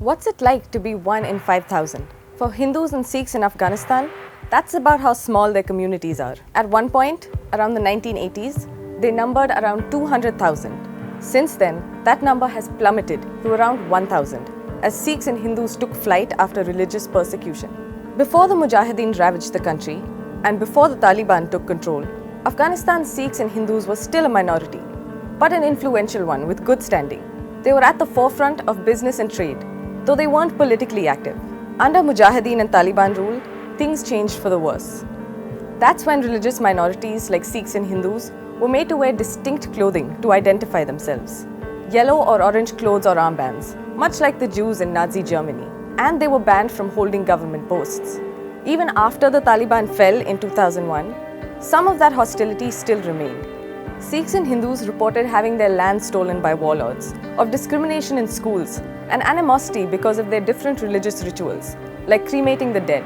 What's it like to be 1 in 5,000? For Hindus and Sikhs in Afghanistan, that's about how small their communities are. At one point, around the 1980s, they numbered around 200,000. Since then, that number has plummeted to around 1,000, as Sikhs and Hindus took flight after religious persecution. Before the Mujahideen ravaged the country, and before the Taliban took control, Afghanistan's Sikhs and Hindus were still a minority, but an influential one with good standing. They were at the forefront of business and trade, though they weren't politically active. Under Mujahideen and Taliban rule, things changed for the worse. That's when religious minorities like Sikhs and Hindus were made to wear distinct clothing to identify themselves. Yellow or orange clothes or armbands, much like the Jews in Nazi Germany. And they were banned from holding government posts. Even after the Taliban fell in 2001, some of that hostility still remained. Sikhs and Hindus reported having their land stolen by warlords, of discrimination in schools, and animosity because of their different religious rituals, like cremating the dead.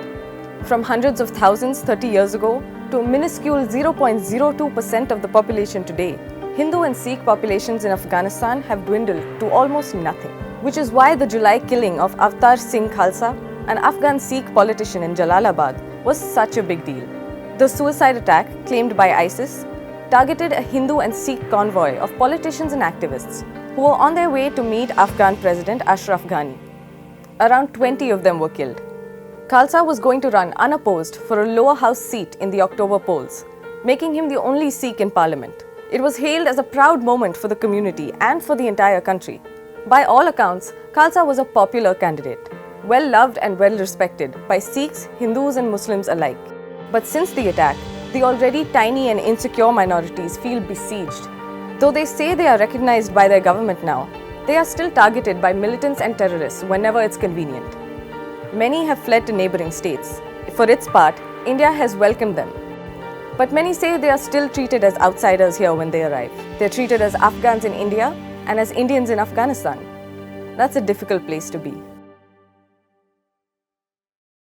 From hundreds of thousands 30 years ago to a minuscule 0.02% of the population today, Hindu and Sikh populations in Afghanistan have dwindled to almost nothing, which is why the July killing of Avtar Singh Khalsa, an Afghan Sikh politician in Jalalabad, was such a big deal. The suicide attack, claimed by ISIS, targeted a Hindu and Sikh convoy of politicians and activists who were on their way to meet Afghan President Ashraf Ghani. Around 20 of them were killed. Khalsa was going to run unopposed for a lower house seat in the October polls, making him the only Sikh in parliament. It was hailed as a proud moment for the community and for the entire country. By all accounts, Khalsa was a popular candidate, well loved and well respected by Sikhs, Hindus and Muslims alike. But since the attack, the already tiny and insecure minorities feel besieged. Though they say they are recognized by their government now, they are still targeted by militants and terrorists whenever it's convenient. Many have fled to neighboring states. For its part, India has welcomed them. But many say they are still treated as outsiders here when they arrive. They're treated as Afghans in India and as Indians in Afghanistan. That's a difficult place to be.